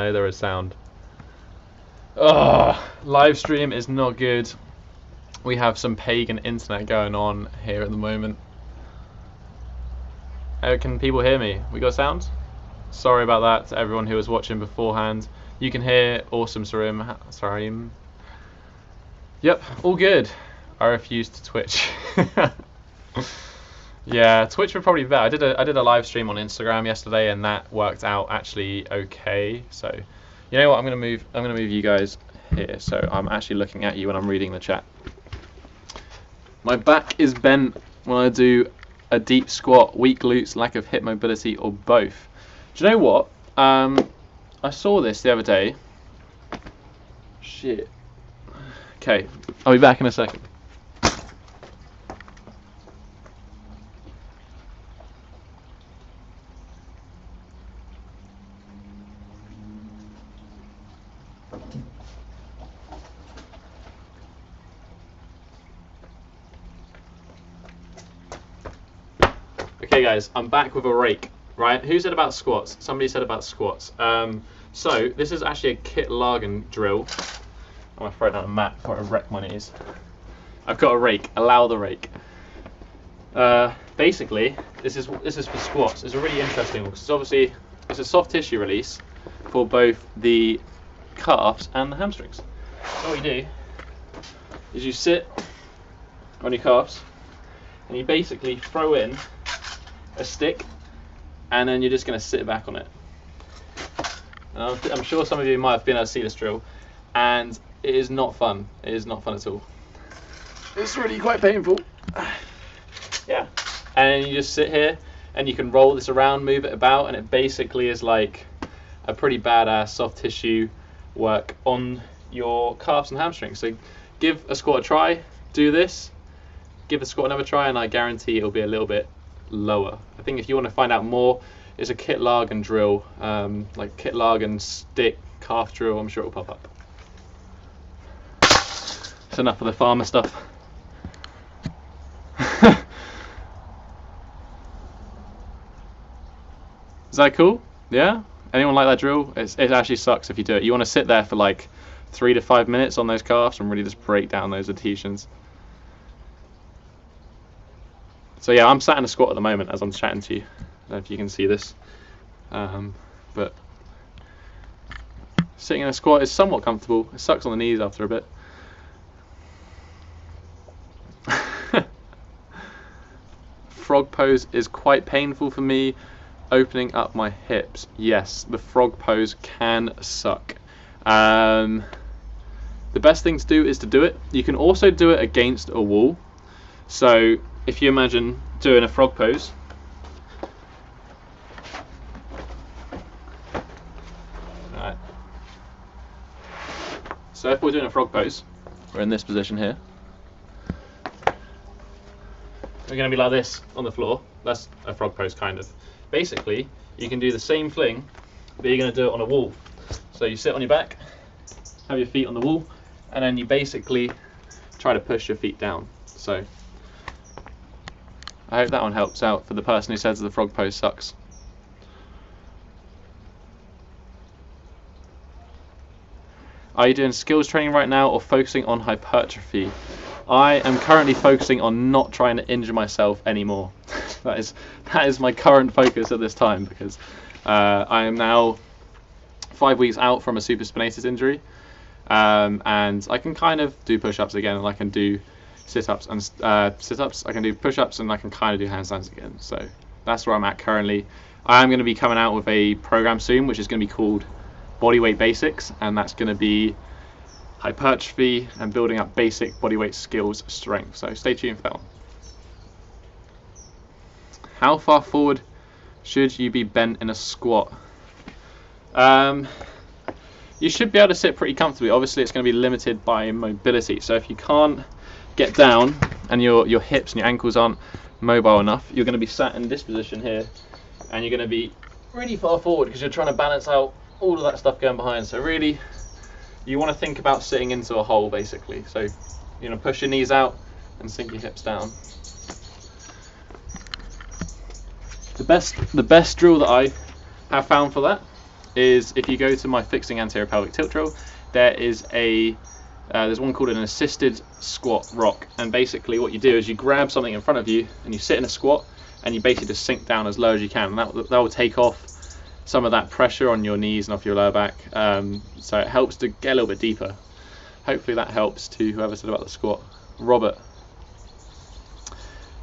No, there is sound. Oh, live stream is not good. We have some pagan internet going on here at the moment. Can people hear me? We got sound? Sorry about that to everyone who was watching beforehand. You can hear awesome Sarim. Yep, all good. I refuse to Twitch. Yeah, Twitch would probably be better. I did a live stream on Instagram yesterday, and that worked out actually okay. So, you know what? I'm gonna move you guys here, so I'm actually looking at you when I'm reading the chat. My back is bent when I do a deep squat, weak glutes, lack of hip mobility, or both. Do you know what? I saw this the other day. Shit. Okay, I'll be back in a second. Okay guys, I'm back with a rake, right? Who said about squats? Somebody said about squats. So this is actually a Kitlagen drill. I'm gonna throw down a mat before I wreck my knees. I've got a rake, allow the rake. Basically, this is for squats. It's a really interesting one because obviously it's a soft tissue release for both the calves and the hamstrings. So what you do is you sit on your calves and you basically throw in a stick, and then you're just going to sit back on it. And I'm sure some of you might have been able to see this drill, and it is not fun. It is not fun at all. It's really quite painful. Yeah. And you just sit here, and you can roll this around, move it about, and it basically is like a pretty badass soft tissue work on your calves and hamstrings. So give a squat a try, do this, give the squat another try, and I guarantee it'll be a little bit lower. I think if you want to find out more, it's a Kitlagen drill, like Kitlagen stick calf drill. I'm sure it'll pop up. It's enough of the farmer stuff. Is that cool? Yeah? Anyone like that drill? It actually sucks if you do it. You want to sit there for like 3 to 5 minutes on those calves and really just break down those adhesions. So yeah, I'm sat in a squat at the moment as I'm chatting to you. I don't know if you can see this, but sitting in a squat is somewhat comfortable. It sucks on the knees after a bit. Frog pose is quite painful for me, opening up my hips. Yes, the frog pose can suck. The best thing to do is to do it. You can also do it against a wall. So if you imagine doing a frog pose, alright. So if we're doing a frog pose, we're in this position here. We're going to be like this on the floor. That's a frog pose kind of. Basically, you can do the same thing, but you're going to do it on a wall. So you sit on your back, have your feet on the wall, and then you basically try to push your feet down. So I hope that one helps out for the person who says the frog pose sucks. Are you doing skills training right now or focusing on hypertrophy? I am currently focusing on not trying to injure myself anymore. that is my current focus at this time, because I am now 5 weeks out from a supraspinatus injury, and I can kind of do push-ups again, and I can do sit-ups and sit-ups. I can do push-ups, and I can kind of do handstands again. So that's where I'm at currently. I am going to be coming out with a program soon, which is going to be called Bodyweight Basics, and that's going to be hypertrophy and building up basic bodyweight skills strength. So stay tuned for that one. How far forward should you be bent in a squat? You should be able to sit pretty comfortably. Obviously it's going to be limited by mobility, so if you can't get down and your hips and your ankles aren't mobile enough, you're going to be sat in this position here, and you're going to be really far forward because you're trying to balance out all of that stuff going behind. So really you want to think about sitting into a hole basically. So you know, push your knees out and sink your hips down. The best drill that I have found for that is if you go to my fixing anterior pelvic tilt drill, there is there's one called an assisted squat rock, and basically what you do is you grab something in front of you and you sit in a squat and you basically just sink down as low as you can, and that will take off some of that pressure on your knees and off your lower back, so it helps to get a little bit deeper. Hopefully that helps to whoever said about the squat. Robert.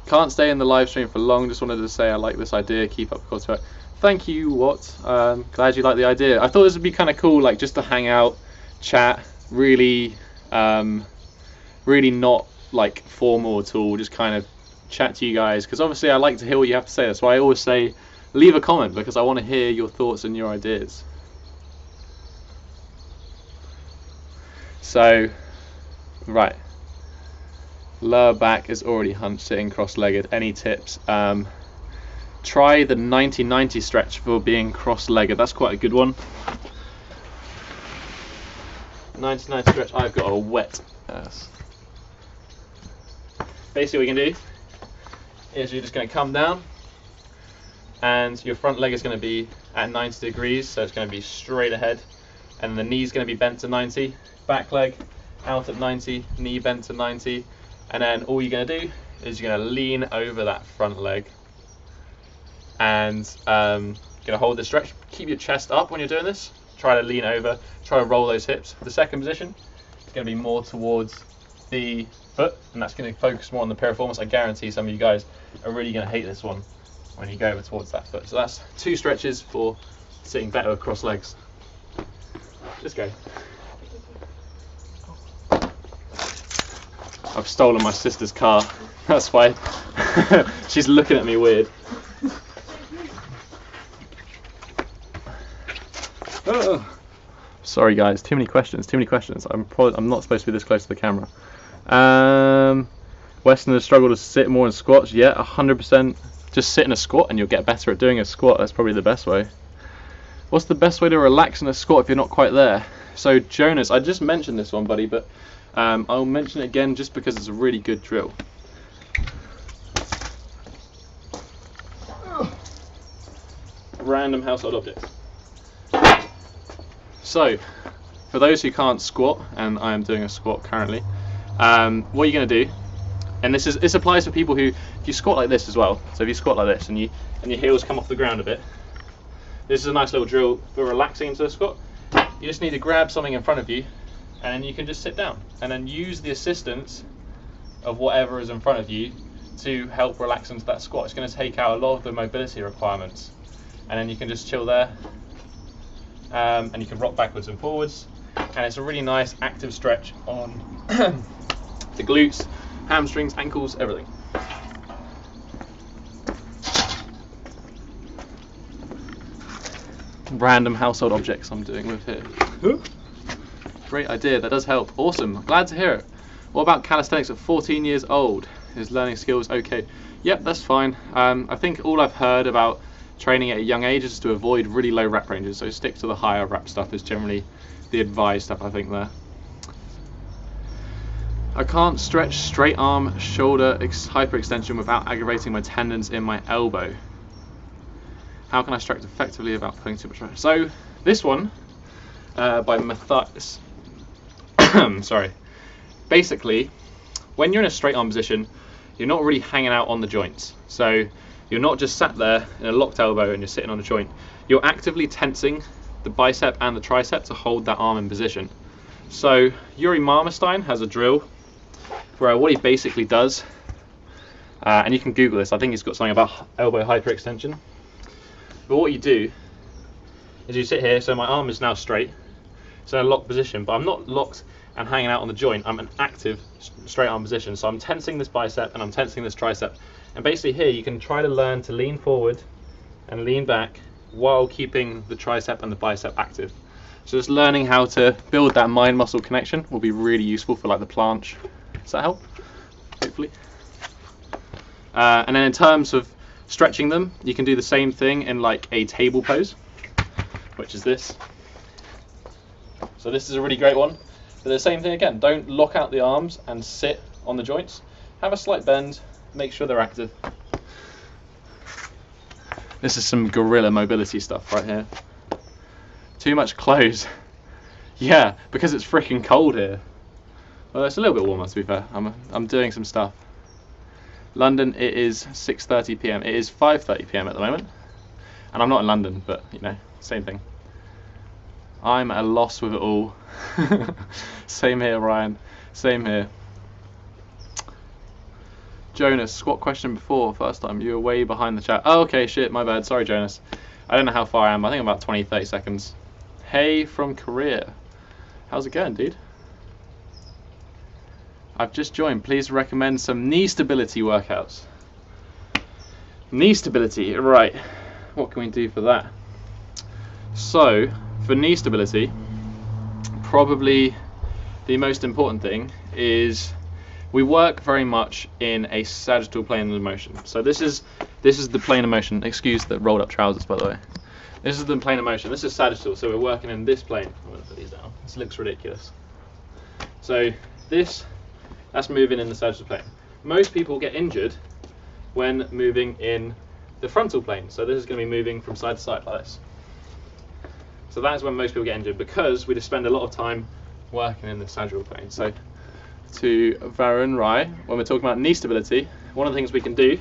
Can't stay in the live stream for long, just wanted to say I like this idea, keep up the good work. Thank you, Watt. Glad you like the idea. I thought this would be kind of cool, like just to hang out, chat, really not like formal at all, just kind of chat to you guys, because obviously I like to hear what you have to say. That's why I always say leave a comment, because I want to hear your thoughts and your ideas. So, right. Lower back is already hunched, sitting cross-legged. Any tips? Try the 90-90 stretch for being cross-legged. That's quite a good one. 90-90 stretch. I've got a wet ass. Basically what you can do is you're just going to come down, and your front leg is going to be at 90 degrees, so it's going to be straight ahead, and the knee's going to be bent to 90. Back leg out at 90, knee bent to 90. And then all you're going to do is you're going to lean over that front leg, and going to hold the stretch. Keep your chest up when you're doing this. Try to lean over, try to roll those hips. The second position is going to be more towards the foot, and that's going to focus more on the piriformis. I guarantee some of you guys are really going to hate this one when you go over towards that foot. So that's 2 stretches for sitting better across legs. Just go. I've stolen my sister's car, that's why she's looking at me weird. Oh. Sorry guys, too many questions. I'm not supposed to be this close to the camera. Westerners struggle to sit more in squats. Yeah, 100%. Just sit in a squat and you'll get better at doing a squat. That's probably the best way. What's the best way to relax in a squat if you're not quite there? So Jonas, I just mentioned this one, buddy, but I'll mention it again just because it's a really good drill. Random household objects. So, for those who can't squat, and I am doing a squat currently, what you're going to do, and this applies for people who, if you squat like this as well, so if you squat like this and your heels come off the ground a bit, this is a nice little drill for relaxing into the squat. You just need to grab something in front of you, and then you can just sit down and then use the assistance of whatever is in front of you to help relax into that squat. It's going to take out a lot of the mobility requirements, and then you can just chill there, and you can rock backwards and forwards, and it's a really nice active stretch on the glutes, hamstrings, ankles, everything. Random household objects I'm doing with here. Great idea, that does help. Awesome, glad to hear it. What about calisthenics at 14 years old? Is learning skills okay? Yep, that's fine. I think all I've heard about training at a young age is to avoid really low rep ranges, so stick to the higher rep stuff is generally the advised stuff, I think, there. I can't stretch straight arm shoulder hyperextension without aggravating my tendons in my elbow. How can I stretch effectively without putting too much pressure? So this one by Matthias. Sorry. Basically, when you're in a straight arm position, you're not really hanging out on the joints. So you're not just sat there in a locked elbow and you're sitting on a joint. You're actively tensing the bicep and the tricep to hold that arm in position. So Yuri Marmerstein has a drill where what he basically does, and you can Google this, I think he's got something about elbow hyperextension. But what you do is you sit here, so my arm is now straight, so in a locked position, but I'm not locked and hanging out on the joint, I'm in active straight arm position. So I'm tensing this bicep and I'm tensing this tricep. And basically here you can try to learn to lean forward and lean back while keeping the tricep and the bicep active. So just learning how to build that mind-muscle connection will be really useful for like the planche. Does that help? Hopefully. And then in terms of stretching them, you can do the same thing in like a table pose, which is this. So this is a really great one. But the same thing again, don't lock out the arms and sit on the joints. Have a slight bend, make sure they're active. This is some gorilla mobility stuff right here. Too much clothes. Yeah, because it's freaking cold here. Well, it's a little bit warmer to be fair. I'm doing some stuff. London, it is 6:30 p.m. It is 5:30 p.m. at the moment, and I'm not in London, but you know, same thing. I'm at a loss with it all. Same here, Ryan. Same here. Jonas, squat question before, first time. You were way behind the chat. Oh, okay, shit, my bad. Sorry, Jonas. I don't know how far I am. I think I'm about 20, 30 seconds. Hey from Korea. How's it going, dude? I've just joined. Please recommend some knee stability workouts. Knee stability, right. What can we do for that? So, for knee stability, probably the most important thing is we work very much in a sagittal plane of motion. So this is the plane of motion. Excuse the rolled up trousers, by the way. This is the plane of motion. This is sagittal, so we're working in this plane. I'm going to put these down. This looks ridiculous. So that's moving in the sagittal plane. Most people get injured when moving in the frontal plane. So this is going to be moving from side to side like this. So that's when most people get injured, because we just spend a lot of time working in the sagittal plane. So to Varun Rai, when we're talking about knee stability, one of the things we can do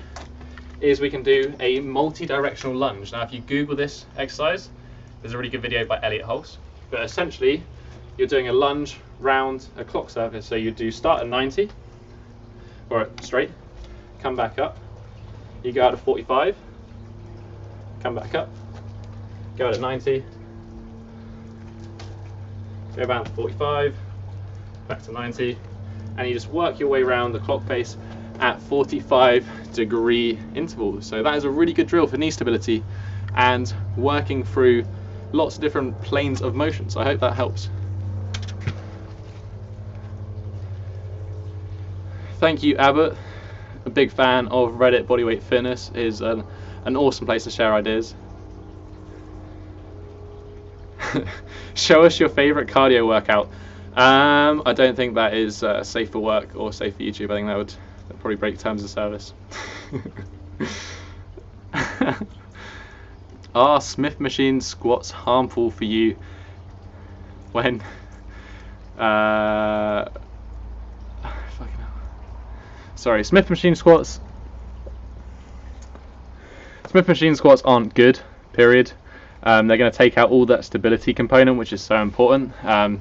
is we can do a multi-directional lunge. Now if you Google this exercise, there's a really good video by Elliot Hulse. But essentially, you're doing a lunge round a clock surface. So you do start at 90, or straight, come back up, you go out to 45, come back up, go out at 90, go down to 45, back to 90, and you just work your way around the clock face at 45-degree intervals. So that is a really good drill for knee stability and working through lots of different planes of motion. So I hope that helps. Thank you, Abbott. A big fan of Reddit. Bodyweight Fitness is an awesome place to share ideas. Show us your favorite cardio workout. I don't think that is safe for work or safe for YouTube. I think that would probably break terms of service. Are Smith machine squats harmful for you when sorry, Smith machine squats aren't good, period. They're going to take out all that stability component, which is so important.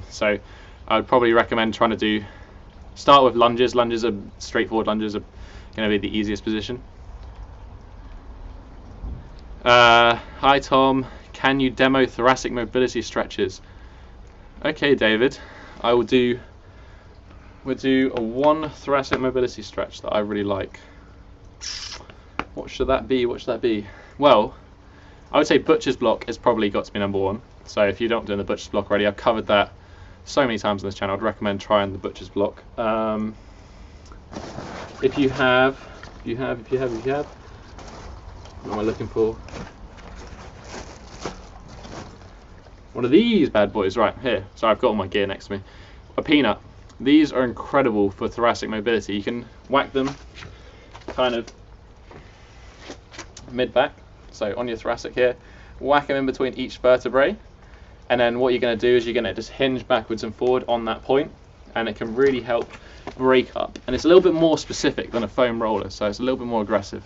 So I would probably recommend trying to start with lunges. Lunges are straightforward. Lunges are going to be the easiest position. Hi Tom, can you demo thoracic mobility stretches? Okay, David, we'll do a one thoracic mobility stretch that I really like. What should that be? Well, I would say butcher's block has probably got to be number one. So if you're not doing the butcher's block already, I've covered that so many times on this channel. I'd recommend trying the butcher's block. If you have, what am I looking for? One of these bad boys, right here. So I've got all my gear next to me. A peanut. These are incredible for thoracic mobility. You can whack them kind of mid-back, so on your thoracic here, whack them in between each vertebrae, and then what you're going to do is you're going to just hinge backwards and forward on that point, and it can really help break up. And it's a little bit more specific than a foam roller, so it's a little bit more aggressive.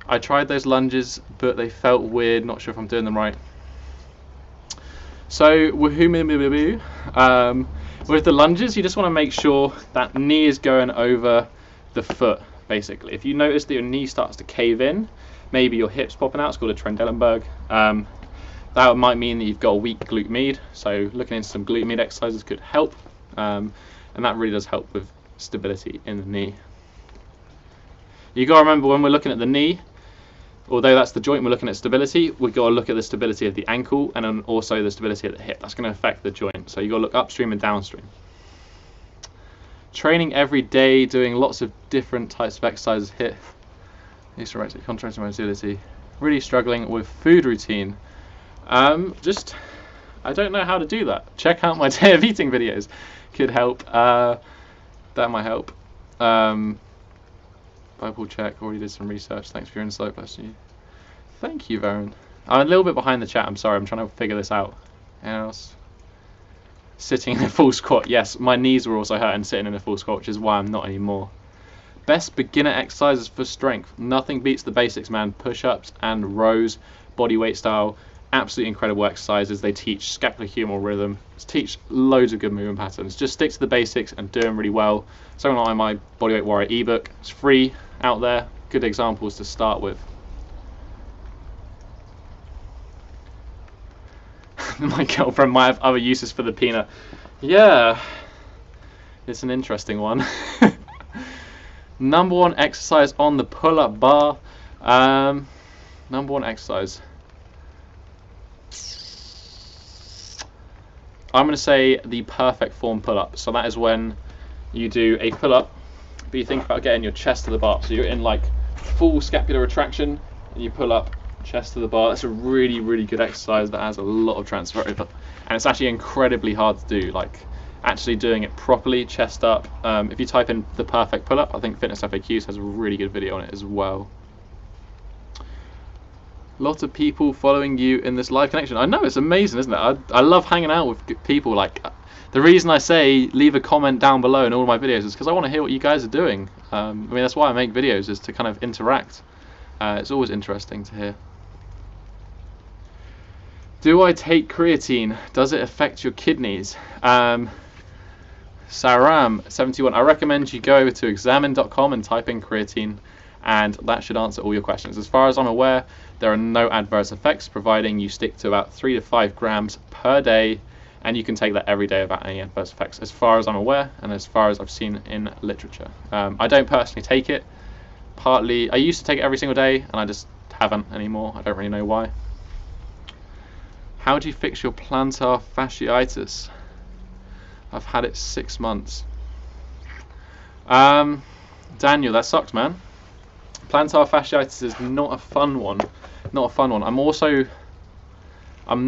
I tried those lunges, but they felt weird. Not sure if I'm doing them right. So with the lunges, you just want to make sure that knee is going over the foot, basically. If you notice that your knee starts to cave in, maybe your hips popping out, it's called a Trendelenburg. That might mean that you've got a weak glute med, so looking into some glute med exercises could help, and that really does help with stability in the knee. You got to remember, when we're looking at the knee, although that's the joint we're looking at stability, we've got to look at the stability of the ankle and then also the stability of the hip. That's going to affect the joint, so you've got to look upstream and downstream. Training every day, doing lots of different types of exercises here. Contracting mobility. Really struggling with food routine. I don't know how to do that. Check out my day of eating videos. Could help. That might help. Bible check. Already did some research. Thanks for your insight. Bless you. Thank you, Varun. I'm a little bit behind the chat, I'm sorry, I'm trying to figure this out. Anyone else? Sitting in a full squat, yes, my knees were also hurting sitting in a full squat, which is why I'm not anymore. Best beginner exercises for strength. Nothing beats the basics, man. Push-ups and rows, body weight style. Absolutely incredible exercises. They teach scapulohumeral rhythm, teach loads of good movement patterns. Just stick to the basics and do them really well. Something like my Bodyweight Warrior ebook. It's free out there. Good examples to start with. My girlfriend might have other uses for the peanut. Yeah, it's an interesting one. Number one exercise on the pull-up bar. Number one exercise. I'm going to say the perfect form pull-up. So that is when you do a pull-up, but you think about getting your chest to the bar. So you're in like full scapular retraction, and you pull up, chest to the bar. That's a really, really good exercise that has a lot of transfer over. And it's actually incredibly hard to do. Like, actually doing it properly, chest up. If you type in the perfect pull-up, I think Fitness FAQs has a really good video on it as well. Lots of people following you in this live connection. I know, it's amazing, isn't it? I love hanging out with people. Like, the reason I say leave a comment down below in all of my videos is because I want to hear what you guys are doing. I mean, that's why I make videos, is to kind of interact. It's always interesting to hear. Do I take creatine? Does it affect your kidneys? Saram71, I recommend you go over to examine.com and type in creatine, and that should answer all your questions. As far as I'm aware, there are no adverse effects, providing you stick to about 3 to 5 grams per day, and you can take that every day without any adverse effects, as far as I'm aware, and as far as I've seen in literature. I don't personally take it. Partly, I used to take it every single day, and I just haven't anymore. I don't really know why. How do you fix your plantar fasciitis? I've had it 6 months. Daniel, that sucks, man. Plantar fasciitis is not a fun one. Not a fun one. I'm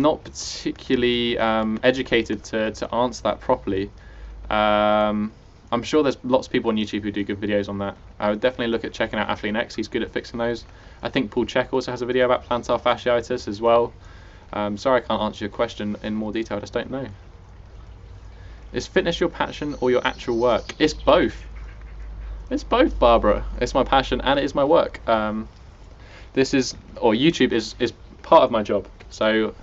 not particularly educated to answer that properly. I'm sure there's lots of people on YouTube who do good videos on that. I would definitely look at checking out Athlean-X. He's good at fixing those. I think Paul Check also has a video about plantar fasciitis as well. Sorry I can't answer your question in more detail, I just don't know. Is fitness your passion or your actual work? It's both. It's both, Barbara. It's my passion and it is my work. YouTube is part of my job. So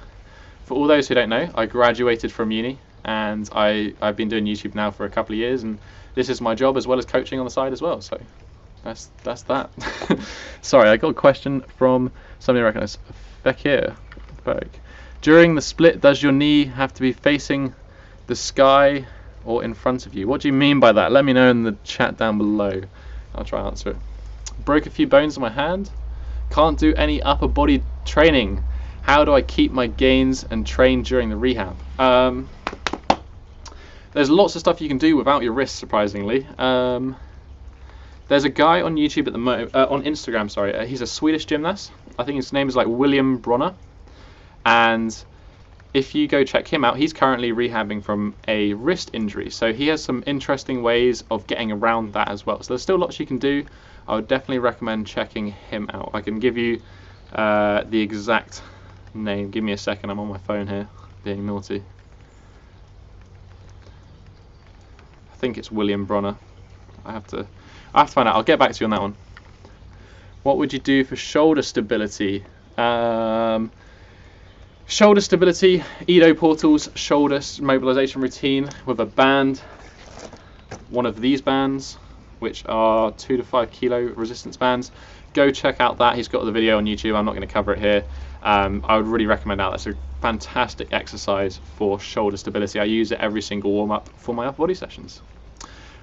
for all those who don't know, I graduated from uni and I've been doing YouTube now for a couple of years, and this is my job as well as coaching on the side as well. So that's that. Sorry, I got a question from somebody I recognise. Bekir. During the split, does your knee have to be facing the sky or in front of you? What do you mean by that? Let me know in the chat down below. I'll try and answer it. Broke a few bones in my hand. Can't do any upper body training. How do I keep my gains and train during the rehab? There's lots of stuff you can do without your wrists, surprisingly. There's a guy on YouTube at the moment, on Instagram, sorry. He's a Swedish gymnast. I think his name is like William Bronner. And if you go check him out, he's currently rehabbing from a wrist injury. So he has some interesting ways of getting around that as well. So there's still lots you can do. I would definitely recommend checking him out. I can give you the exact name. Give me a second, I'm on my phone here, being naughty. I think it's William Bronner. I have to find out. I'll get back to you on that one. What would you do for shoulder stability? Shoulder stability, Edo Portal's shoulder mobilization routine with a band, one of these bands, which are 2 to 5 kilo resistance bands. Go check out that. He's got the video on YouTube. I'm not going to cover it here. I would really recommend that. That's a fantastic exercise for shoulder stability. I use it every single warm-up for my upper body sessions.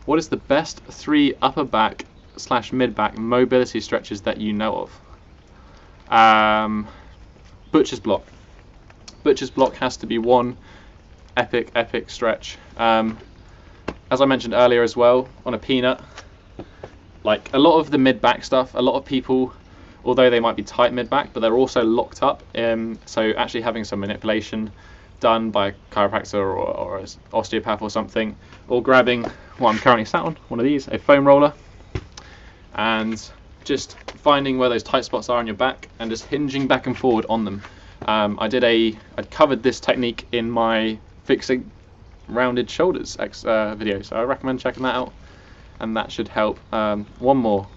What is the best 3 upper back / mid back mobility stretches that you know of? Butcher's block. Butcher's block has to be one epic stretch. As I mentioned earlier as well, on a peanut, like a lot of the mid-back stuff, a lot of people, although they might be tight mid-back, but they're also locked up. So actually having some manipulation done by a chiropractor or an osteopath or something, or grabbing what I'm currently sat on, one of these, a foam roller, and just finding where those tight spots are on your back and just hinging back and forward on them. I covered this technique in my fixing rounded shoulders video, so I recommend checking that out, and that should help. One more.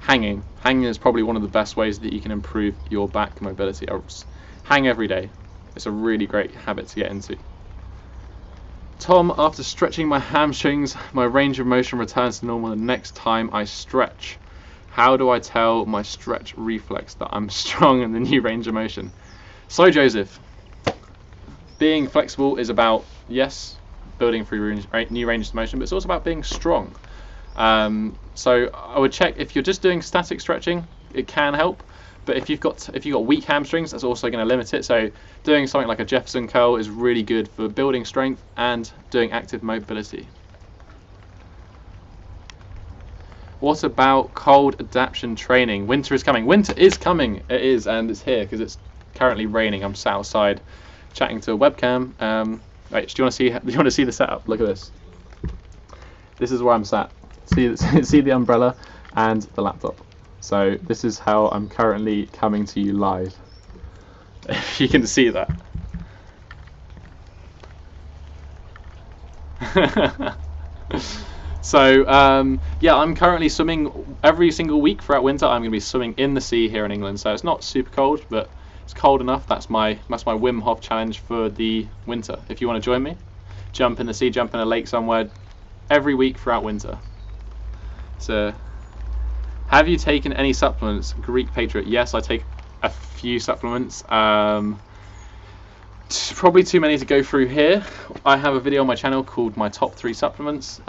Hanging. Hanging is probably one of the best ways that you can improve your back mobility. Hang every day. It's a really great habit to get into. Tom, after stretching my hamstrings, my range of motion returns to normal the next time I stretch. How do I tell my stretch reflex that I'm strong in the new range of motion? So Joseph, being flexible is about, yes, building through new ranges of motion, but it's also about being strong. So I would check if you're just doing static stretching, it can help, but if you've got weak hamstrings, that's also going to limit it. So doing something like a Jefferson curl is really good for building strength and doing active mobility. What about cold adaptation training? Winter is coming. Winter is coming. It is, and it's here because it's currently raining. I'm sat outside chatting to a webcam. Right, do you want to see the setup? Look at this. This is where I'm sat. See the umbrella and the laptop. So this is how I'm currently coming to you live. If you can see that. So yeah, I'm currently swimming every single week throughout winter. I'm going to be swimming in the sea here in England, so it's not super cold, but it's cold enough. That's my Wim Hof challenge for the winter. If you want to join me, jump in the sea, jump in a lake somewhere every week throughout winter. So, have you taken any supplements? Greek Patriot. Yes, I take a few supplements. Probably too many to go through here. I have a video on my channel called my top 3 supplements.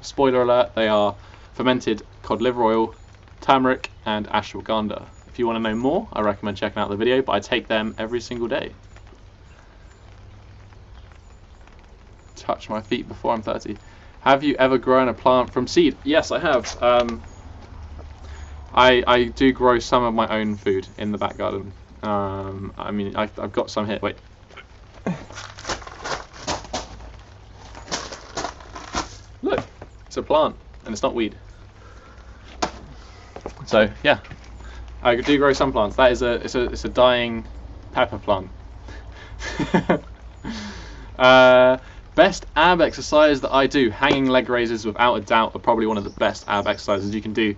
Spoiler alert, they are fermented cod liver oil, turmeric and ashwagandha. If you want to know more, I recommend checking out the video, but I take them every single day. Touch my feet before I'm 30. Have you ever grown a plant from seed? Yes, I have. I do grow some of my own food in the back garden. I mean, I've got some here. Wait. Look, it's a plant, and it's not weed. So yeah, I do grow some plants. That is it's a dying pepper plant. Best ab exercise that I do, hanging leg raises without a doubt are probably one of the best ab exercises. You can do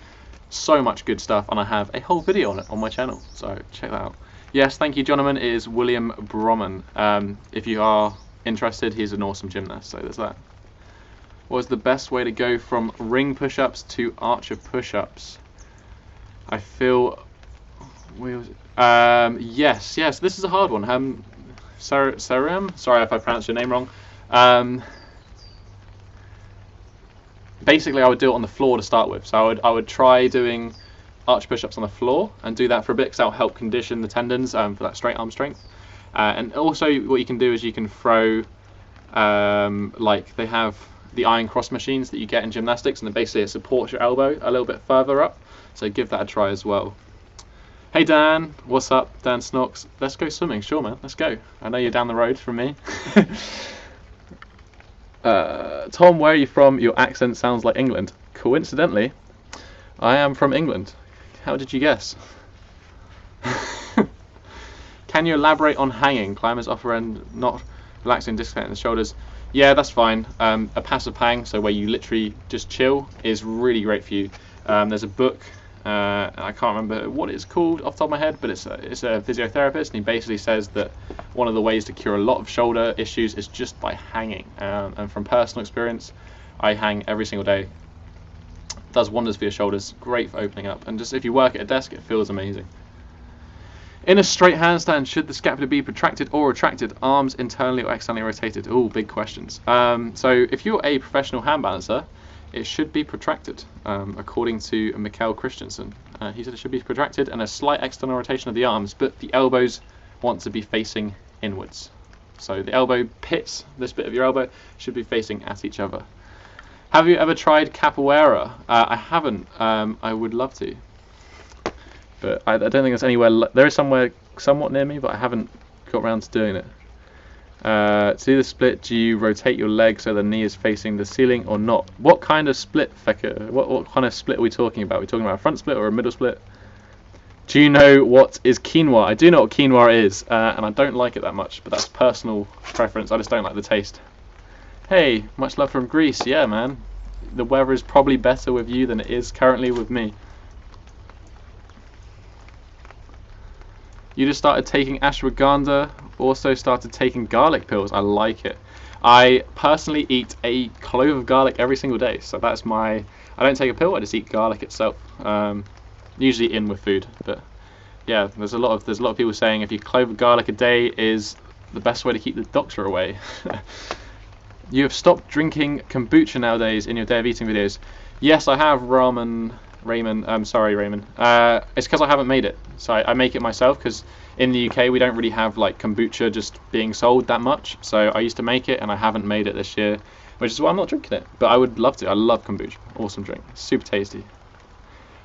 so much good stuff, and I have a whole video on it on my channel, so check that out. Yes, thank you, Jonathan. It is William Bromman. If you are interested, he's an awesome gymnast, so there's that. What is the best way to go from ring push-ups to archer push-ups? I feel... yes, this is a hard one. Saram? Sorry if I pronounced your name wrong. Basically, I would do it on the floor to start with. So I would try doing arch push-ups on the floor and do that for a bit, because that'll help condition the tendons for that straight arm strength. And also, what you can do is you can throw, like they have the iron cross machines that you get in gymnastics, and then basically it supports your elbow a little bit further up. So give that a try as well. Hey Dan, what's up? Dan Snox. Let's go swimming. Sure, man. Let's go. I know you're down the road from me. Tom, where are you from? Your accent sounds like England. Coincidentally, I am from England. How did you guess? Can you elaborate on hanging? Climbers offer end, not relaxing, disconnecting the shoulders. Yeah, that's fine. A passive hang, so where you literally just chill, is really great for you. There's a book, I can't remember what it's called off the top of my head, but it's a physiotherapist, and he basically says that one of the ways to cure a lot of shoulder issues is just by hanging. And from personal experience, I hang every single day. It does wonders for your shoulders, great for opening up, and just if you work at a desk, it feels amazing. In a straight handstand, should the scapula be protracted or retracted? Arms internally or externally rotated? All big questions. So if you're a professional hand balancer, it should be protracted, according to Mikkel Christensen. He said it should be protracted and a slight external rotation of the arms, but the elbows want to be facing inwards. So the elbow pits, this bit of your elbow, should be facing at each other. Have you ever tried capoeira? I haven't. I would love to. But I don't think there's anywhere. There is somewhere somewhat near me, but I haven't got around to doing it. To do the split, do you rotate your leg so the knee is facing the ceiling or not? What kind of split, Feka? What kind of split are we talking about? Are we talking about a front split or a middle split? Do you know what is quinoa? I do know what quinoa is, and I don't like it that much, but that's personal preference. I just don't like the taste. Hey, much love from Greece. Yeah, man. The weather is probably better with you than it is currently with me. You just started taking ashwagandha, also started taking garlic pills. I like it. I personally eat a clove of garlic every single day, so that's my... I don't take a pill, I just eat garlic itself. Usually in with food, but yeah, there's a lot of people saying if you clove of garlic a day is the best way to keep the doctor away. You have stopped drinking kombucha nowadays in your day of eating videos. Yes, I have, Raymond. Sorry, Raymond. It's because I haven't made it. So I make it myself because in the UK we don't really have like kombucha just being sold that much. So I used to make it and I haven't made it this year, which is why I'm not drinking it. But I would love to. I love kombucha. Awesome drink. Super tasty.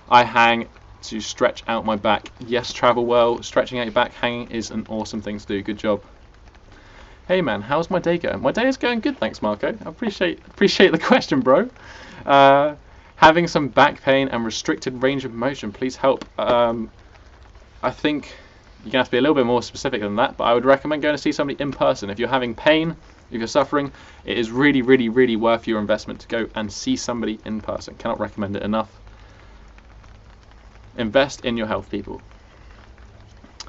I hang to stretch out my back. Yes, travel well. Stretching out your back, hanging is an awesome thing to do. Good job. Hey man, how's my day going? My day is going good, thanks Marco. I appreciate the question, bro. Having some back pain and restricted range of motion, please help. I think you're gonna have to be a little bit more specific than that, but I would recommend going to see somebody in person. If you're having pain, if you're suffering, it is really, really, really worth your investment to go and see somebody in person. Cannot recommend it enough. Invest in your health, people.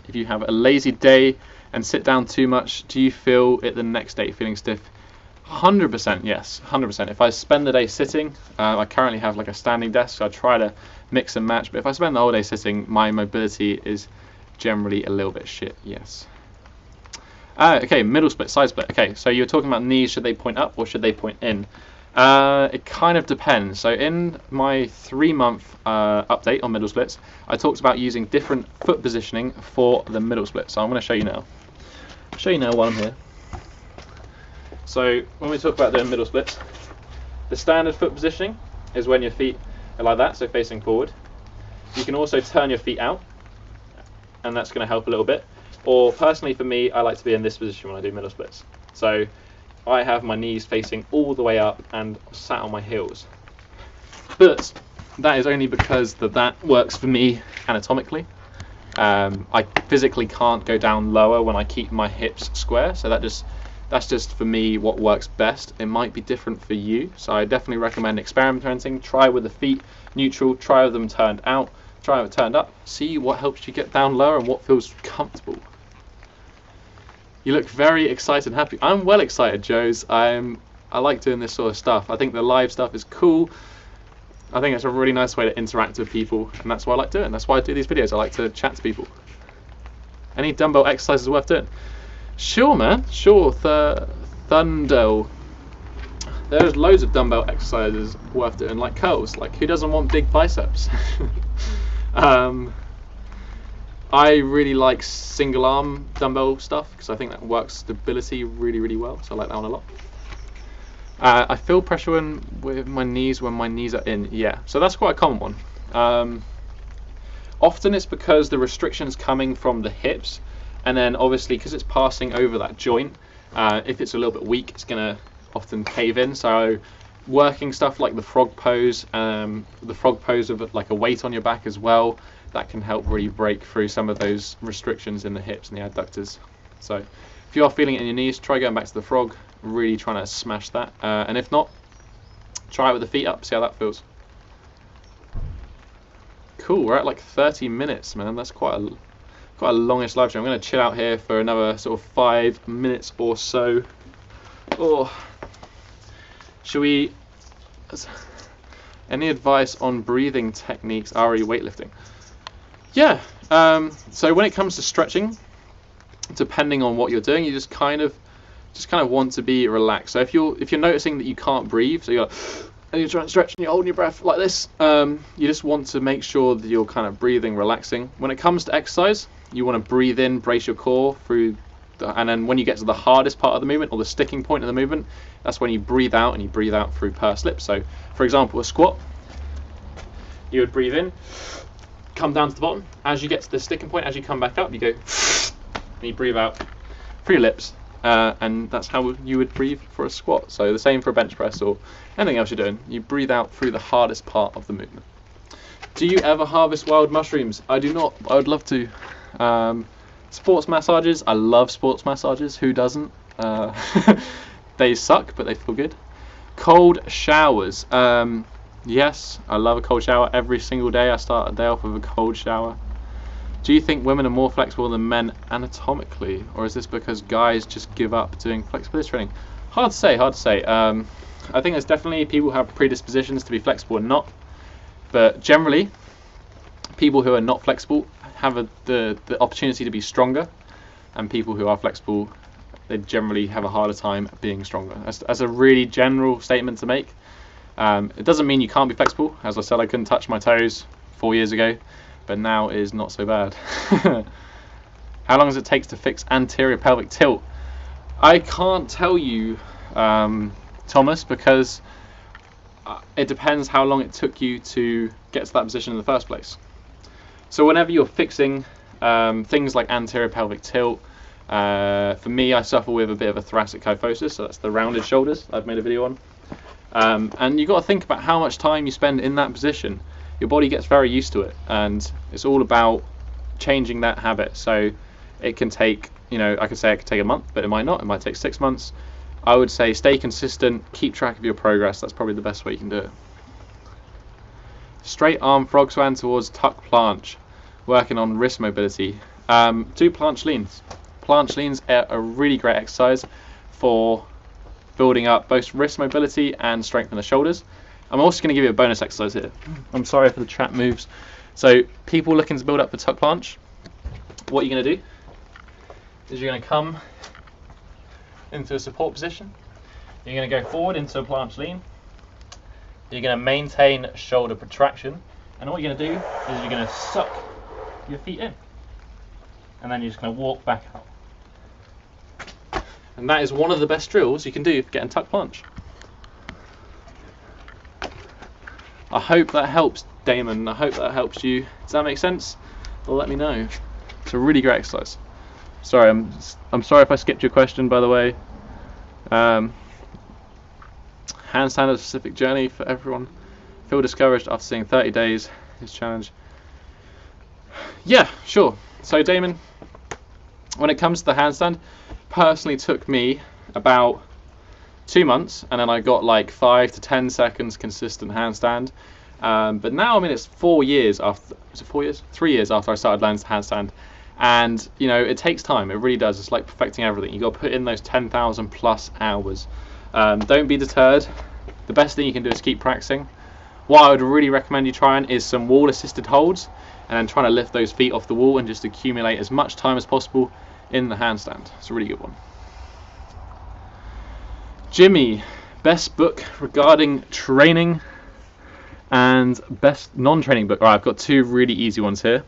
If you have a lazy day and sit down too much, do you feel it the next day feeling stiff? 100% yes, 100%. If I spend the day sitting, I currently have like a standing desk, so I try to mix and match, but if I spend the whole day sitting, my mobility is generally a little bit shit, yes. Okay, middle split, side split. Okay, so you're talking about knees, should they point up or should they point in? It kind of depends. So in my 3-month update on middle splits, I talked about using different foot positioning for the middle split. So I'm going to show you now. I'll show you now while I'm here. So when we talk about doing middle splits, the standard foot positioning is when your feet are like that, so facing forward. You can also turn your feet out, and that's going to help a little bit. Or personally for me, I like to be in this position when I do middle splits. So I have my knees facing all the way up and sat on my heels. But that is only because that works for me anatomically. I physically can't go down lower when I keep my hips square, so that's just for me what works best. It might be different for you, so I definitely recommend experimenting. Try with the feet neutral, try with them turned out, try with it turned up, see what helps you get down lower and what feels comfortable. You look very excited and happy. I'm well excited, Joes. I like doing this sort of stuff. I think the live stuff is cool. I think it's a really nice way to interact with people, and that's why I like doing. That's why I do these videos. I like to chat to people. Any dumbbell exercises worth doing? Sure, man. Sure. Thundell. There's loads of dumbbell exercises worth doing, like curls. Like, who doesn't want big biceps? I really like single arm dumbbell stuff because I think that works stability really, really well. So I like that one a lot. I feel pressure with my knees when my knees are in. Yeah, so that's quite a common one. Often it's because the restriction's coming from the hips, and then obviously because it's passing over that joint, if it's a little bit weak, it's going to often cave in. So working stuff like the frog pose with like a weight on your back as well, that can help really break through some of those restrictions in the hips and the adductors. So if you are feeling it in your knees, try going back to the frog, really trying to smash that. And if not, try it with the feet up, see how that feels. Cool, we're at like 30 minutes, man. That's quite a longish live stream. I'm going to chill out here for another sort of 5 minutes or so. Oh, should we? Any advice on breathing techniques, RE weightlifting? Yeah. So when it comes to stretching, depending on what you're doing, you just kind of want to be relaxed. So if you're noticing that you can't breathe, so you're and you're trying to stretch and you're holding your breath like this, you just want to make sure that you're kind of breathing, relaxing. When it comes to exercise, you want to breathe in, brace your core through, and then when you get to the hardest part of the movement or the sticking point of the movement, that's when you breathe out, and you breathe out through pursed lips. So for example, a squat, you would breathe in, come down to the bottom. As you get to the sticking point, as you come back up, you go and you breathe out through your lips. And that's how you would breathe for a squat. So the same for a bench press or anything else you're doing. You breathe out through the hardest part of the movement. Do you ever harvest wild mushrooms? I do not. I would love to. Sports massages. I love sports massages. Who doesn't? They suck, but they feel good. Cold showers. Yes, I love a cold shower. Every single day I start a day off with a cold shower. Do you think women are more flexible than men anatomically, or is this because guys just give up doing flexibility training? Hard to say, hard to say. I think there's definitely people who have predispositions to be flexible and not, but generally people who are not flexible have the opportunity to be stronger, and people who are flexible, they generally have a harder time being stronger. That's a really general statement to make. It doesn't mean you can't be flexible. As I said, I couldn't touch my toes 4 years ago, but now it is not so bad. How long does it take to fix anterior pelvic tilt? I can't tell you, Thomas, because it depends how long it took you to get to that position in the first place. So whenever you're fixing things like anterior pelvic tilt, for me, I suffer with a bit of a thoracic kyphosis, so that's the rounded shoulders I've made a video on. And you've got to think about how much time you spend in that position. Your body gets very used to it, and it's all about changing that habit. So it can take, I could say it could take a month, but it might not. It might take 6 months. I would say stay consistent, keep track of your progress. That's probably the best way you can do it. Straight arm frog swan towards tuck planche, working on wrist mobility. Do planche leans. Planche leans are a really great exercise for building up both wrist mobility and strength in the shoulders. I'm also going to give you a bonus exercise here. I'm sorry for the chat moves. So people looking to build up the tuck planche, what you're going to do is you're going to come into a support position. You're going to go forward into a planche lean. You're going to maintain shoulder protraction, and what you're going to do is you're going to suck your feet in, and then you're just going to walk back out. And that is one of the best drills you can do for getting tuck planche. I hope that helps, Damon. I hope that helps you. Does that make sense? Well, let me know. It's a really great exercise. Sorry, I'm sorry if I skipped your question, by the way. Handstand is a specific journey for everyone. Feel discouraged after seeing 30 days his challenge. Yeah, sure. So Damon, when it comes to the handstand, personally took me about 2 months, and then I got like 5 to 10 seconds consistent handstand. But now, I mean, it's 4 years after. Was it 4 years? 3 years after I started learning handstand, and it takes time. It really does. It's like perfecting everything. You got to put in those 10,000 plus hours. Don't be deterred. The best thing you can do is keep practicing. What I would really recommend you trying is some wall assisted holds, and then trying to lift those feet off the wall and just accumulate as much time as possible in the handstand. It's a really good one. Jimmy, best book regarding training and best non-training book. Alright, I've got 2 really easy ones here.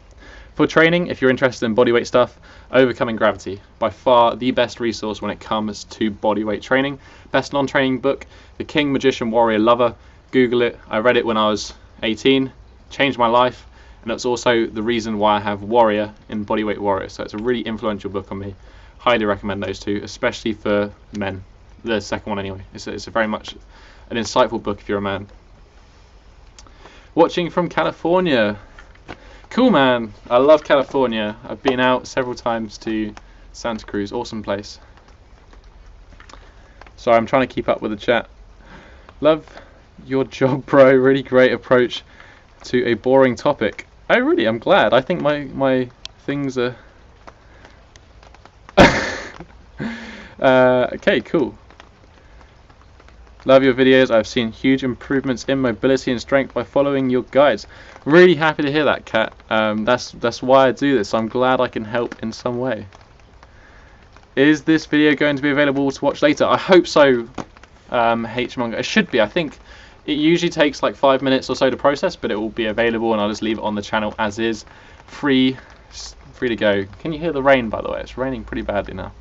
For training, if you're interested in bodyweight stuff, Overcoming Gravity, by far the best resource when it comes to bodyweight training. Best non-training book, The King, Magician, Warrior, Lover. Google it. I read it when I was 18, changed my life, and it's also the reason why I have Warrior in Bodyweight Warrior. So it's a really influential book on me. Highly recommend those 2, especially for men. The second one anyway. It's a very much an insightful book if you're a man. Watching from California. Cool, man. I love California. I've been out several times to Santa Cruz. Awesome place. Sorry, I'm trying to keep up with the chat. Love your job, bro. Really great approach to a boring topic. I'm glad. I think my things are okay, cool. Love your videos. I've seen huge improvements in mobility and strength by following your guides. Really happy to hear that, Kat. That's why I do this. I'm glad I can help in some way. Is this video going to be available to watch later? I hope so, H-Monger. It should be. I think it usually takes like 5 minutes or so to process, but it will be available, and I'll just leave it on the channel as is. Free to go. Can you hear the rain, by the way? It's raining pretty badly now.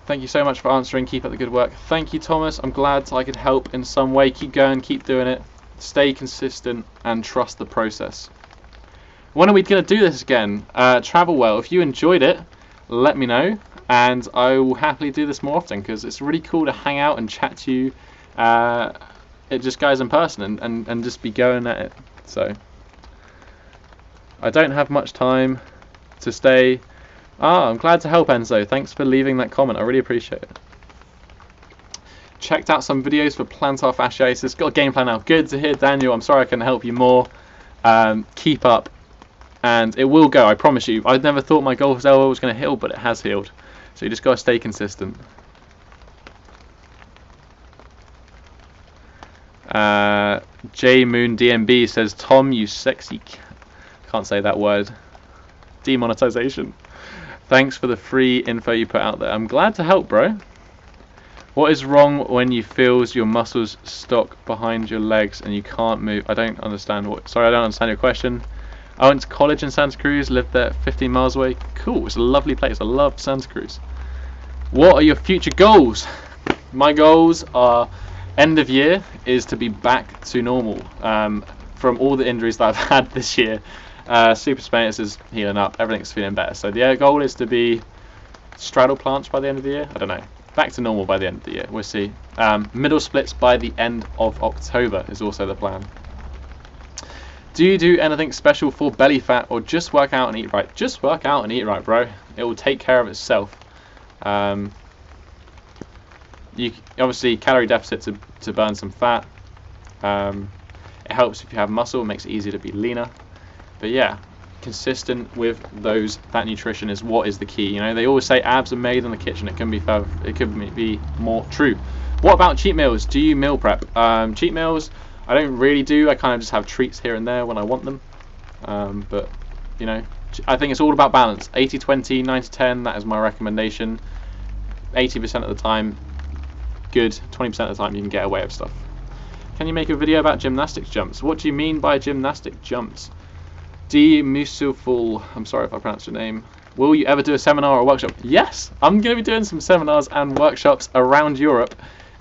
Thank you so much for answering. Keep up the good work. Thank you, Thomas. I'm glad I could help in some way. Keep going, keep doing it. Stay consistent and trust the process. When are we going to do this again? Travel well. If you enjoyed it, let me know, and I will happily do this more often, because it's really cool to hang out and chat to you, just guys in person, and just be going at it. So I don't have much time to stay. I'm glad to help, Enzo. Thanks for leaving that comment. I really appreciate it. Checked out some videos for plantar fasciitis. Got a game plan now. Good to hear, Daniel. I'm sorry I couldn't help you more. Keep up, and it will go. I promise you. I never thought my golfer's elbow was going to heal, but it has healed. So you just got to stay consistent. J Moon DMB says, Tom, you sexy. Can't say that word. Demonetization. Thanks for the free info you put out there. I'm glad to help, bro. What is wrong when you feel your muscles stuck behind your legs and you can't move? I don't understand what. Sorry, I don't understand your question. I went to college in Santa Cruz, lived there 15 miles away. Cool, it's a lovely place. I love Santa Cruz. What are your future goals? My goals are end of year is to be back to normal from all the injuries that I've had this year. Super spinatus is healing up, everything's feeling better. So the goal is to be straddle planche by the end of the year. I don't know. Back to normal by the end of the year. We'll see. Middle splits by the end of October is also the plan. Do you do anything special for belly fat or just work out and eat right? Just work out and eat right, bro. It will take care of itself. You obviously calorie deficit to burn some fat. It helps if you have muscle. It makes it easier to be leaner. But yeah, consistent with that nutrition is what is the key. You know, they always say abs are made in the kitchen. It can be further, it could be more true. What about cheat meals? Do you meal prep? Cheat meals, I don't really do. I kind of just have treats here and there when I want them. But you know, I think it's all about balance. 80-20, 90-10. That is my recommendation. 80% of the time, good. 20% of the time, you can get away with stuff. Can you make a video about gymnastics jumps? What do you mean by gymnastic jumps? D. Musuful, I'm sorry if I pronounced your name. Will you ever do a seminar or a workshop? Yes, I'm going to be doing some seminars and workshops around Europe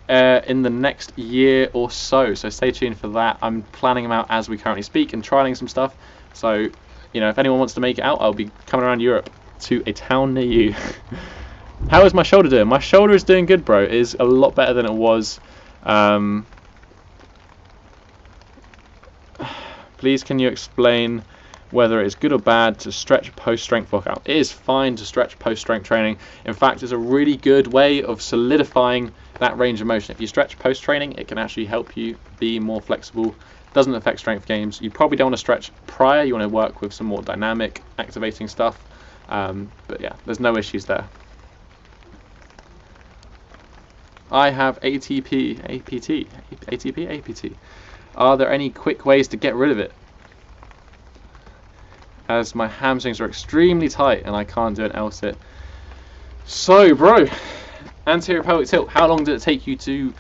in the next year or so. So stay tuned for that. I'm planning them out as we currently speak and trialing some stuff. So, you know, if anyone wants to make it out, I'll be coming around Europe to a town near you. How is my shoulder doing? My shoulder is doing good, bro. It is a lot better than it was. Please, can you explain whether it's good or bad to stretch post-strength workout? It is fine to stretch post-strength training. In fact, it's a really good way of solidifying that range of motion. If you stretch post-training, it can actually help you be more flexible. Doesn't affect strength gains. You probably don't want to stretch prior. You want to work with some more dynamic, activating stuff. But yeah, there's no issues there. I have ATP, APT. Are there any quick ways to get rid of it? As my hamstrings are extremely tight and I can't do an L-sit. So, bro, anterior pelvic tilt. How long did it take you to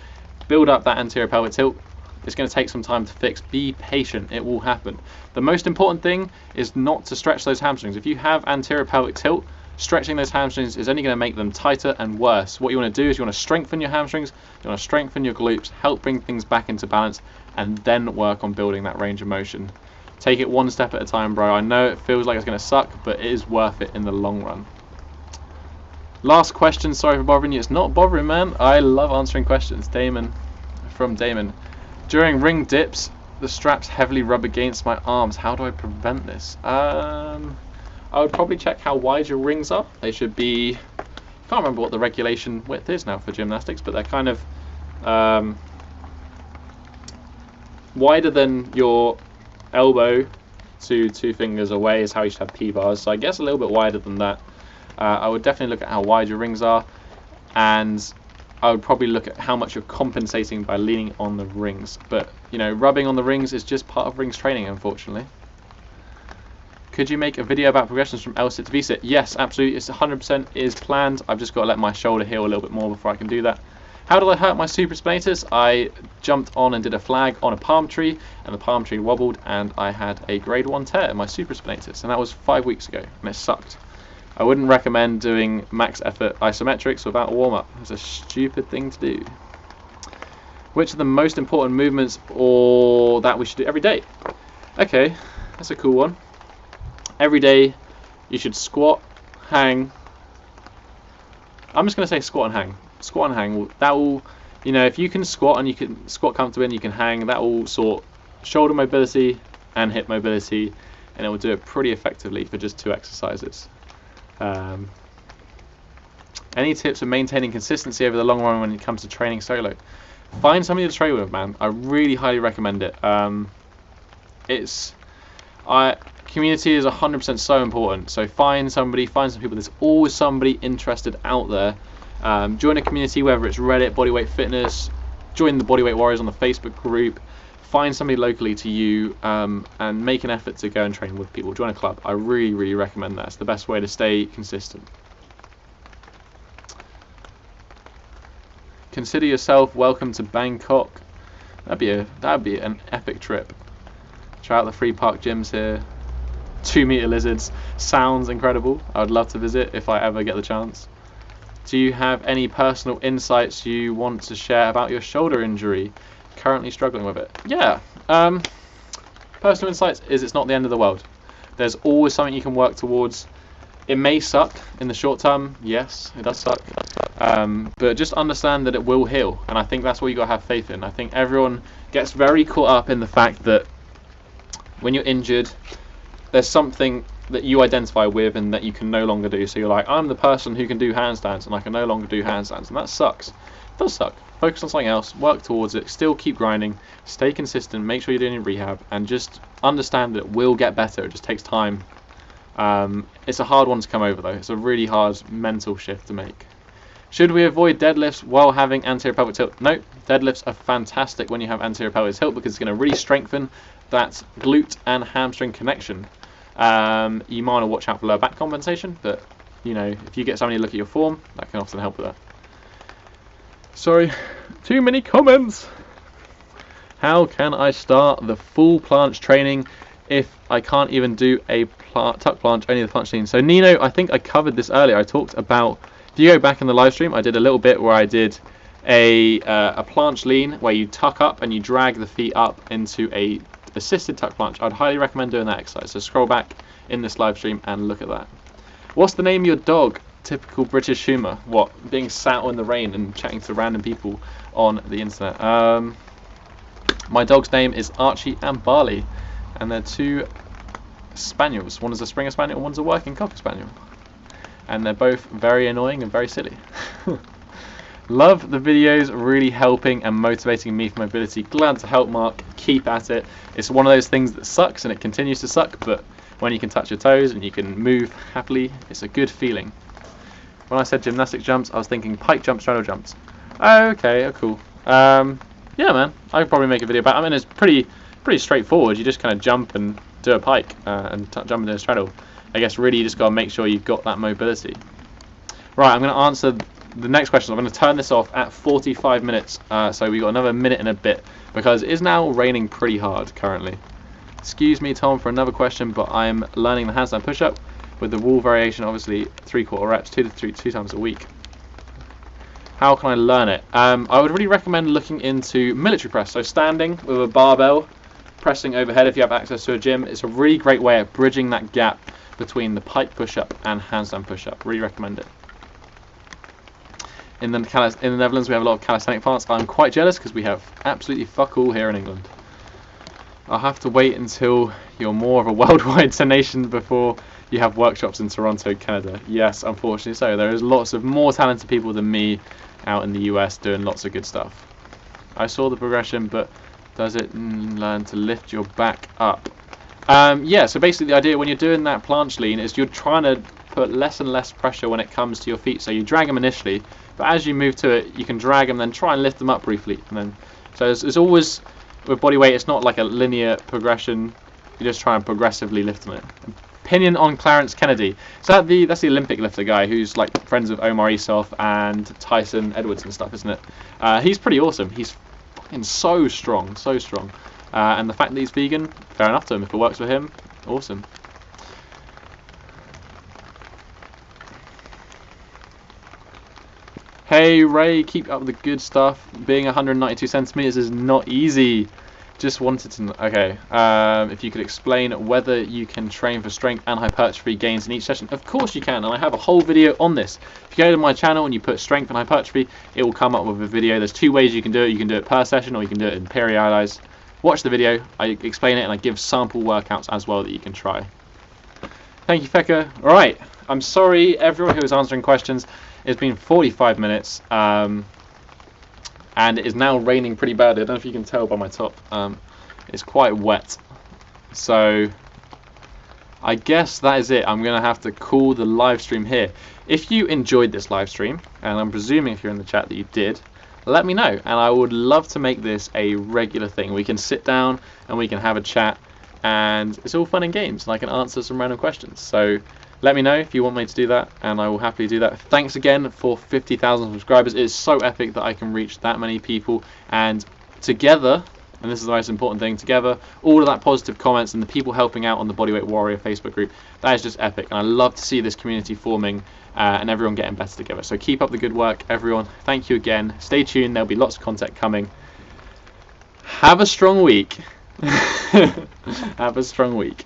build up that anterior pelvic tilt? It's going to take some time to fix. Be patient. It will happen. The most important thing is not to stretch those hamstrings. If you have anterior pelvic tilt, stretching those hamstrings is only going to make them tighter and worse. What you want to do is you want to strengthen your hamstrings, you want to strengthen your glutes, help bring things back into balance, and then work on building that range of motion. Take it one step at a time, bro. I know it feels like it's going to suck, but it is worth it in the long run. Last question. Sorry for bothering you. It's not bothering, man. I love answering questions. Damon, from Damon. During ring dips, the straps heavily rub against my arms. How do I prevent this? I would probably check how wide your rings are. They should be, I can't remember what the regulation width is now for gymnastics, but they're kind of wider than your elbow to 2 fingers away is how you should have P-bars. So I guess a little bit wider than that. I would definitely look at how wide your rings are, and I would probably look at how much you're compensating by leaning on the rings. But, you know, rubbing on the rings is just part of rings training, unfortunately. Could you make a video about progressions from L-sit to V-sit? Yes, absolutely. It's 100% is planned. I've just got to let my shoulder heal a little bit more before I can do that. How did I hurt my supraspinatus? I jumped on and did a flag on a palm tree, and the palm tree wobbled, and I had a grade 1 tear in my supraspinatus, and that was 5 weeks ago, and it sucked. I wouldn't recommend doing max effort isometrics without a warm-up. It's a stupid thing to do. Which are the most important movements or that we should do every day? Okay, that's a cool one. Every day you should squat, hang. I'm just going to say squat and hang. Squat and hang. That will, you know, if you can squat and you can squat comfortably and you can hang, that will sort shoulder mobility, and hip mobility, and it will do it pretty effectively for just 2 exercises. Any tips for maintaining consistency over the long run when it comes to training solo? Find somebody to train with, man. I really highly recommend it. Community is 100% so important. So find some people. There's always somebody interested out there. Join a community, whether it's Reddit, Bodyweight Fitness. Join the Bodyweight Warriors on the Facebook group. Find somebody locally to you, and make an effort to go and train with people. Join a club. I really, really recommend that. It's the best way to stay consistent. Consider yourself welcome to Bangkok. That'd be an epic trip. Try out the free park gyms here. 2-meter lizards. Sounds incredible. I would love to visit if I ever get the chance. Do you have any personal insights you want to share about your shoulder injury? Currently struggling with it. Yeah. Personal insights is it's not the end of the world. There's always something you can work towards. It may suck in the short term. Yes, it does suck. But just understand that it will heal, and I think that's what you got to have faith in. I think everyone gets very caught up in the fact that when you're injured, there's something that you identify with and that you can no longer do. So you're like, I'm the person who can do handstands and I can no longer do handstands, and that sucks. It does suck. Focus on something else, work towards it, still keep grinding, stay consistent, make sure you're doing your rehab, and just understand that it will get better. It just takes time. It's a hard one to come over though. It's a really hard mental shift to make. Should we avoid deadlifts while having anterior pelvic tilt? No, deadlifts are fantastic when you have anterior pelvic tilt because it's going to really strengthen that glute and hamstring connection. You might want to watch out for lower back compensation, but you know, if you get somebody to look at your form, that can often help with that. Sorry, too many comments. How can I start the full planche training if I can't even do a tuck planche, only the planche lean? So Nino, I think I covered this earlier. I talked about, if you go back in the live stream, I did a little bit where I did a planche lean where you tuck up and you drag the feet up into a assisted tuck planche. I'd highly recommend doing that exercise. So scroll back in this live stream and look at that. What's the name of your dog? Typical British humour. What? Being sat in the rain and chatting to random people on the internet. My dog's name is Archie and Barley, and they're 2 spaniels. One is a Springer Spaniel and one's a working Cocker Spaniel. And they're both very annoying and very silly. Love the videos, really helping and motivating me for mobility. Glad to help, Mark. Keep at it. It's one of those things that sucks and it continues to suck, but when you can touch your toes and you can move happily, it's a good feeling. When I said gymnastic jumps, I was thinking pike jumps, straddle jumps. Oh, okay, cool. Yeah, man, I could probably make a video about it. I mean, it's pretty straightforward. You just kind of jump and do a pike and jump into a straddle. I guess really you just got to make sure you've got that mobility. Right, I'm going to answer the next question. I'm going to turn this off at 45 minutes, so we've got another minute and a bit, because it is now raining pretty hard currently. Excuse me, Tom, for another question, but I'm learning the handstand push-up with the wall variation, obviously 3/4 reps, 2 times a week. How can I learn it? I would really recommend looking into military press, so standing with a barbell, pressing overhead if you have access to a gym. It's a really great way of bridging that gap between the pike push-up and handstand push-up. Really recommend it. In the Netherlands we have a lot of calisthenic plants. I'm quite jealous because we have absolutely fuck all here in England. I'll have to wait until you're more of a worldwide nation before you have workshops in Toronto, Canada. Yes, unfortunately so. There is lots of more talented people than me out in the US doing lots of good stuff. I saw the progression, but does it learn to lift your back up? Yeah, so basically the idea when you're doing that planche lean is you're trying to put less and less pressure when it comes to your feet. So you drag them initially, but as you move to it, you can drag them, then try and lift them up briefly. And then, so it's always, with body weight, it's not like a linear progression. You just try and progressively lift them. Opinion on Clarence Kennedy. So that's the Olympic lifter guy who's like friends with Omar Isuf and Tyson Edwards and stuff, isn't it? He's pretty awesome. He's fucking so strong, so strong. And the fact that he's vegan, fair enough to him. If it works for him, awesome. Hey Ray, keep up the good stuff. Being 192 centimeters is not easy. Just wanted to know, okay, if you could explain whether you can train for strength and hypertrophy gains in each session. Of course you can, and I have a whole video on this. If you go to my channel and you put strength and hypertrophy, it will come up with a video. There's 2 ways you can do it. You can do it per session, or you can do it in periodized. watch the video. I explain it and I give sample workouts as well that you can try. Thank you, Feka. Alright, I'm sorry everyone who was answering questions. It's been 45 minutes and it is now raining pretty badly. I don't know if you can tell by my top. It's quite wet. So I guess that is it. I'm going to have to call the live stream here. If you enjoyed this live stream, and I'm presuming if you're in the chat that you did, let me know, and I would love to make this a regular thing. We can sit down and we can have a chat, and it's all fun and games, and I can answer some random questions. So let me know if you want me to do that, and I will happily do that. Thanks again for 50,000 subscribers. It is so epic that I can reach that many people, and together, and this is the most important thing, together, all of that positive comments and the people helping out on the Bodyweight Warrior Facebook group, that is just epic, and I love to see this community forming and everyone getting better together. So keep up the good work, everyone. Thank you again. Stay tuned, there'll be lots of content coming. Have a strong week. Have a strong week,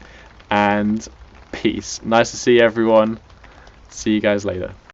and peace. Nice to see everyone. See you guys later.